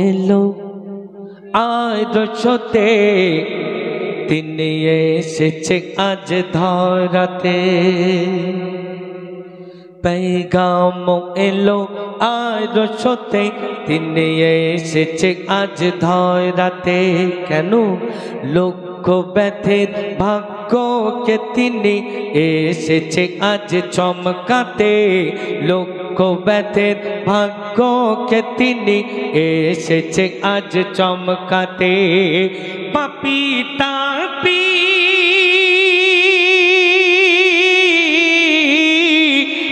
এলো আরশতে, তিনি এসেছে আজ ধরাতে। पैगाम एलो आरशते, তিনি এসেছে আজ ধরাতে। কেন? লক্ষ ব্যথের ভাগ্যকে তিনি এসেছে আজ চমকাতে। লক্ষ ব্যথের ভাগ্যকে তিনি এসেছে আজ চমকাতে। পাপী তাপী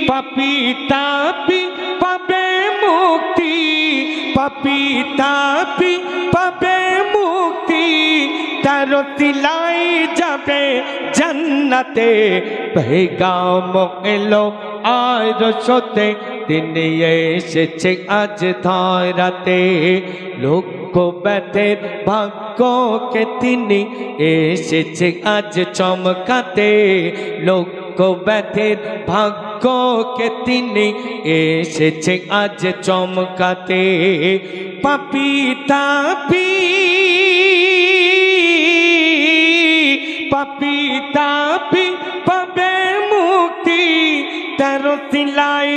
পাপী তাপী পাবে মুক্তি, পাপী তাপী পাবে মুক্তি, তার তিলাই যাবে জান্নাতে। পেগাম এলো আরশতে, তিনি এসেছে আজ ধরাতে। লক্ষ ব্যথের ভাগ্যকে তিনি এসেছে আজ চমকাতে। লক্ষ ব্যথের ভাগ্যকে তিনি এসেছে আজ চমকাতে। পাপী তাপী পাপী তাপী পাবে মুক্তি, তার সিলাই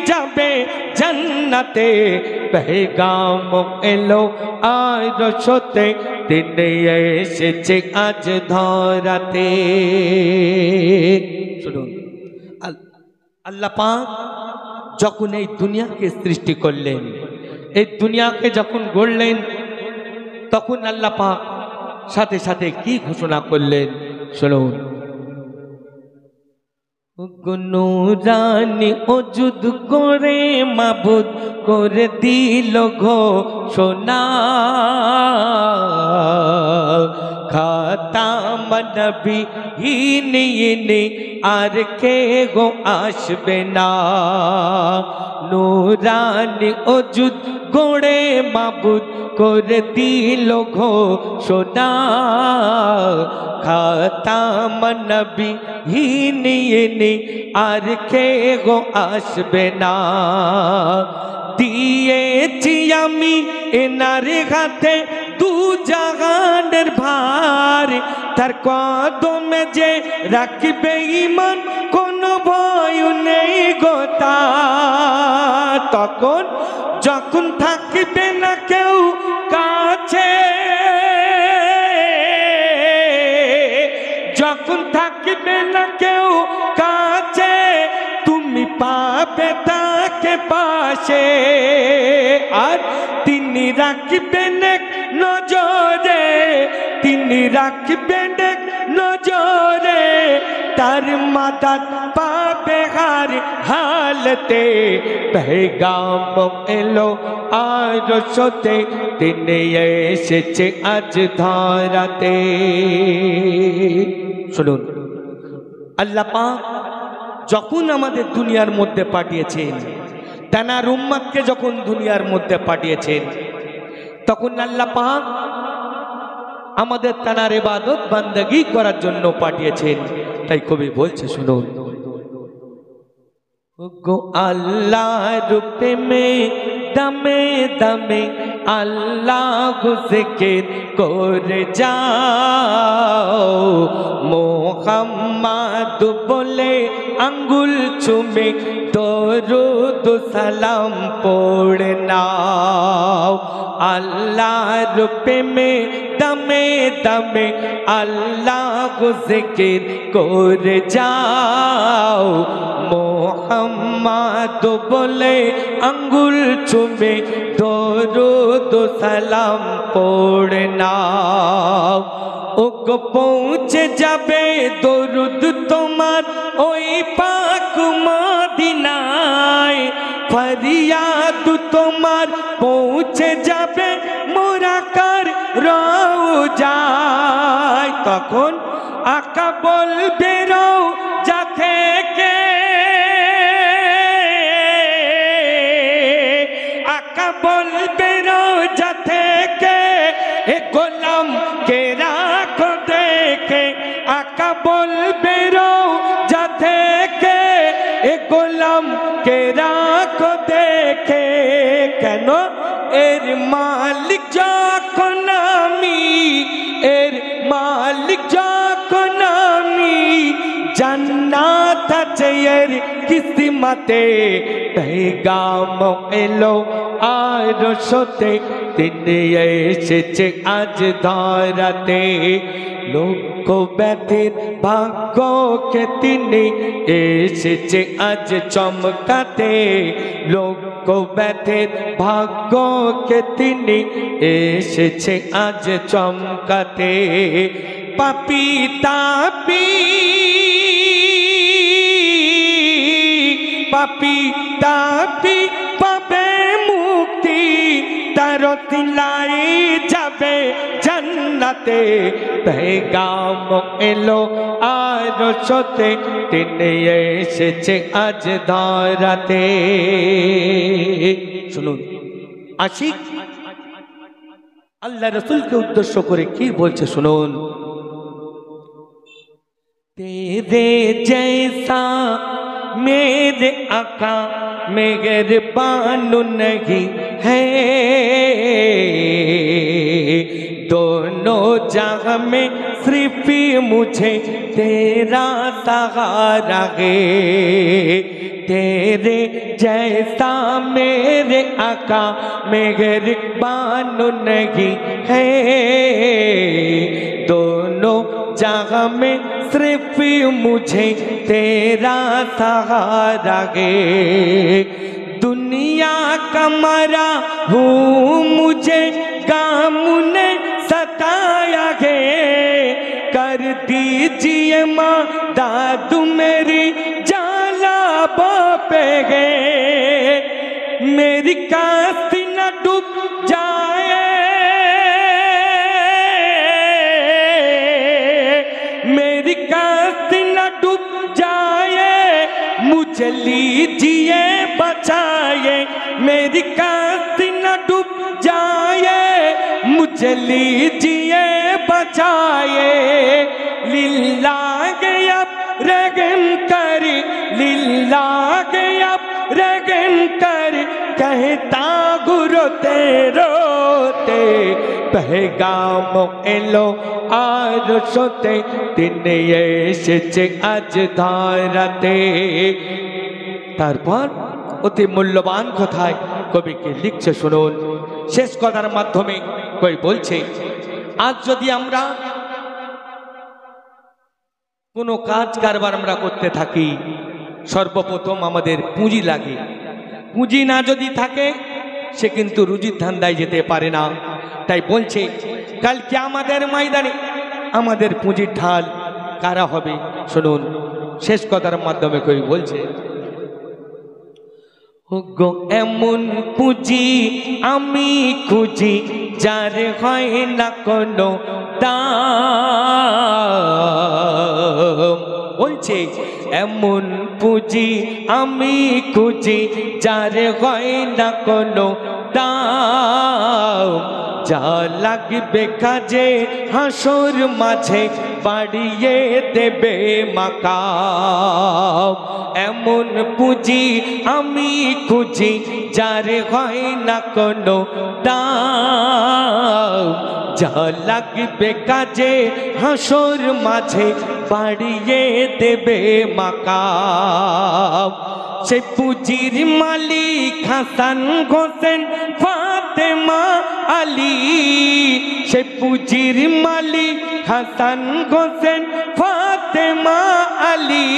যাবে জান্নাতে। পেগাম এলো আরশতে, তিনি এসেছে আজ ধরাতে। শুনুন, আল্লাহ পাক যখন এই দুনিয়াকে সৃষ্টি করলেন, এই দুনিয়াকে যখন গড়লেন, তখন আল্লাহ পাক সাথে সাথে কি ঘোষণা করলেন শুনুন। নুরানি ওজুদ করে মাবুদ করে দিল ঘোষণা, খাতাম নবী ইনি আর কে গো আসবে না। নুরানি ওজুদ গড়ে মাবুদ করে দিল ঘোষণা, খাতাম নবী ইনি আর কে গো আসবে না। দিয়েছি আমি এনার হাতে দু জাহানের ভার, তার কদমে যে রাখবে ঈমান কোনো ভয় নেই গো তার। তখন যখন থাকবে না কেউ কাছে, যখন থাকবে না কেউ কাছে, তুমি পাবে তাকে পাশে। আর তিনি রাখবেন এক নজরে, তিনি রাখবেন এক নজরে, তার মাদাদ পাবে হার হালতে। পেগাম এলো আরশতে, তিনি এসেছে আজ ধরাতে। শুনুন, আল্লাহ পাক যখন আমাদের দুনিয়ার মধ্যে পাঠিয়েছেন, তানার উম্মতকে যখন দুনিয়ার মধ্যে পাঠিয়েছেন, তখন আল্লাহ পাক আমাদের তানার ইবাদত বান্দাগি করার জন্য পাঠিয়েছেন। তাই কবি বলছে শুনুন, গো আল্লাহর প্রেমে দমে দমে আল্লাহ জিকির করে যাও, মুহাম্মদ বলে আঙ্গুল চুমে দরুদ সালাম পড়ে নাও। আল্লাহর প্রেমে দমে দমে আল্লাহ জিকির করে যাও, মুহাম্মদ বলে আঙ্গুল চুমে দরুদ সালাম পড়ে নাও। ওগো পৌঁছে যাবে দরুদ তোমার ওই পাক মদিনায়, ফরিয়াদ তোমার পৌঁছে যাবে মোরাকার রওজায়। তখন আকা বলবে রওজা থেকে, আকা বলবে রওজা থেকে, এ গোলাম কে রাখো দেখে। আকা বলবে রওজা থেকে, গোলাম কে রাখো দেখে। কেন? এর মালিক যখন আমি, এর মালিক যখন আমি, জান্নাত আছে এর কিসমতে, পেগাম এলো আরশতে, তিনি এসেছে আজ ধরাতে, লোক ব্যথির ভাগ্যকে তিনি এসেছে আজ চমকাতে, লোক ব্যথির ভাগ্যকে তিনি এসেছে আজ চমকাতে। পাপী তাপী পাপী তাপী পাবে মুক্তি, তার তিলাই যাবে জান্নাতে, পেগাম এলো আরশতে, তিনি এসেছে আজ ধরাতে। শুনুন, আশিক আল্লাহ রসুলকে উদ্দেশ্য করে কি বলছে শুনুন। তেরে জैसा मेरे आका मेहरबान नहीं है, दोनों जहां में सिर्फ मुझे तेरा सहारा है, तेरे जैसा मेरे आका मेहरबान नहीं है, दोनों जहां में सिर्फ मुझे तेरा सहारा है, दुनिया का मरा हूँ मुझे गाम ने सताया है, कर दीजिए माँ दादू मेरी जाला बापे गे, मेरी कास्ती न डूब जाए, मेरी कास्ती न डूब जाए, मुझे लीजिए बचाए, मेरी कास्ती न डूब जाए, मुझे लीजिए बचाए, लिल्लाह अब रहम कर, लिल्लाह अब रहम कर, कहता रोते रोते, পেগাম এলো আরশতে, তিনি এসেছে আজ ধরাতে। তারপর অতি মূল্যবান কথায় কবিকে লিখছে শুনুন। শেষ কথার মাধ্যমে কবি বলছে, আজ যদি আমরা কোনো কাজ কারবার আমরা করতে থাকি, সর্বপ্রথম আমাদের পুঁজি লাগে। পুঁজি না যদি থাকে সে কিন্তু রুজির ধান্দায় যেতে পারে না। তাই বলছে কাল কিয়ামতের ময়দানে আমাদের পুঁজির ঢাল কারা হবে শুনুন। শেষ কথার মাধ্যমে কবি বলছে, গো এমন পুঁজি আমি খুঁজি যার হয় না কোনো দাম, বলছে এমন পুঁজি আমি খুঁজি যার হয় না কোনো দাম, যা লাগবে কাজে হাসর মাঝে বাড়িয়ে দেবে মাকাম, এমন পুঁজি আমি খুঁজি যার হয় না কোনো দাম, যা লাগবে কাজে হাসর মাঝে বাড়িয়ে দেবে মাকাম। সে পুঁজির মালিক হাসান হোসেন ফাতেমা আলী, সে পুঁজির মালিক হাসান হোসেন ফাতেমা আলী,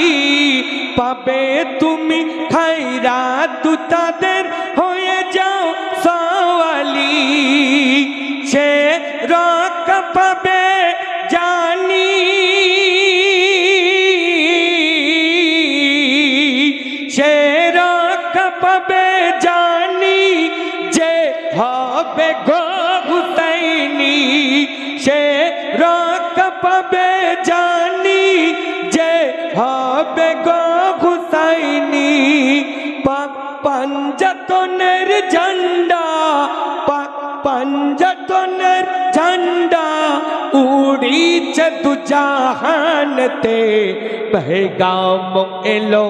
পাবে তুমি খায়রাত তাদের হয়ে যাও সওয়ালি, সে রক পাবে জানি, সে রক পাবে জানি, যে হবে গো হুসাইনি, সে রক পাবে জানি, যে হবে গো হুসাইনি, পাক পাঞ্জাতনের ঝান্ডা, পাক পাঞ্জাতনের ঝান্ডা উড়িছে দু জাহানতে, পেগাম এলো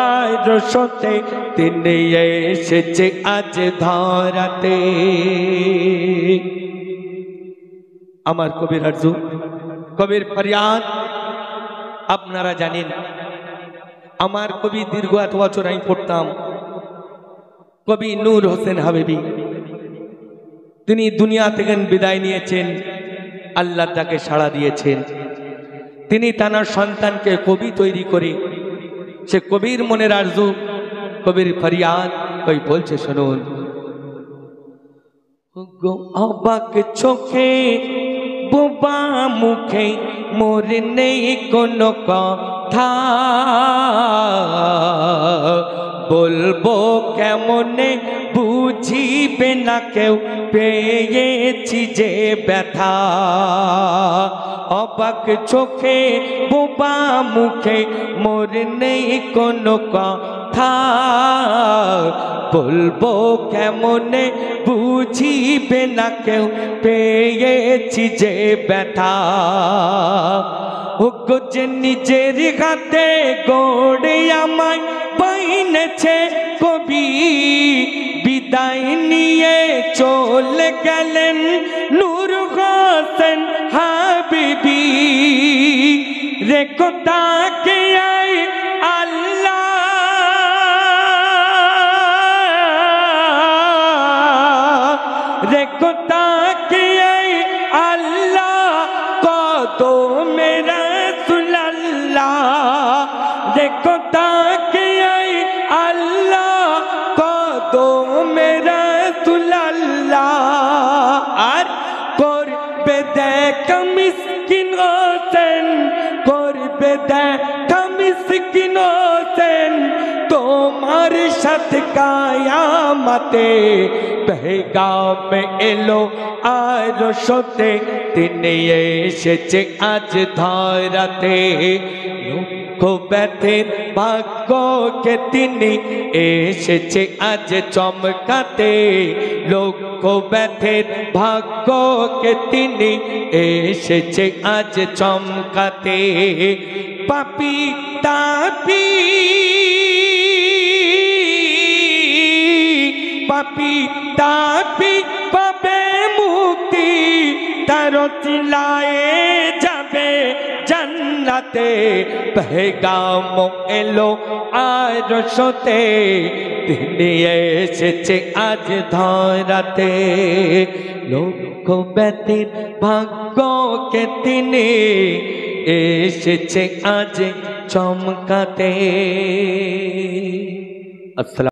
আরশতে তিনি এসেছে আজ ধরাতে। আমার কবির আরজু, কবির ফরিয়াদ আপনারা জানেন। আমার কবি দীর্ঘ এত বছর আমি পড়তাম, কবি নূর হোসেন হাবিবি, তিনি দুনিয়া থেকে বিদায় নিয়েছেন, আল্লাহ তাকে সাড়া দিয়েছেন। তিনি তার সন্তানকে কবি তৈরি করে, সে কবির মনের আরজু, কবির ফরিয়াদ ওই বলছে শুনুন। অবাক চোখে বোবা মুখে মোর নেই কোনো কথা, বলবো কেমনে বুঝিবে না কেউ পেয়েছি যে ব্যথা। অবাক চোখে বোবা মুখে মোর নেই কোনো কথা, বলবো কেমনে বুঝিবে না কেউ পেয়েছি যে ব্যথা। ওগো যে নিজের হাতে গড়ে আমায় বাইনেছে কবি, বিদায় নিয়ে চলে গেলেন নূর হোসেন হাবিবি। রেখো তাকে আল্লাহ, রেখো তাকে আল্লাহ কদমে রাসূলুল্লাহ। রেখো তাকে আল্লাহ কদমে রাসূলুল্লাহ। আর করবে দেখা মিসকিন হোসেন, করবে দেখা মিসকিন হোসেন তোমার সাথে কায়ামতে। পেগাম এলো আরশতে তিনি এসেছে আজ ধরাতে। দুঃখ ব্যথের ভাগ্যকে তিনি এসেছে আজ চমকাতে। লক্ষ ব্যথের ভাগ্যকে তিনি এসেছে আজ চমকাতে। পাপী তাপী পাপী তাপী পাবে মুক্তি, তার চিলায়ে যাবে জান্নাতে। পেগাম এলো আরশতে তিনি এসেছে আজ ধরাতে। লক্ষ ব্যথির ভাগ্যকে তিনি এসেছে আজ চমকাতে। আসসালাম।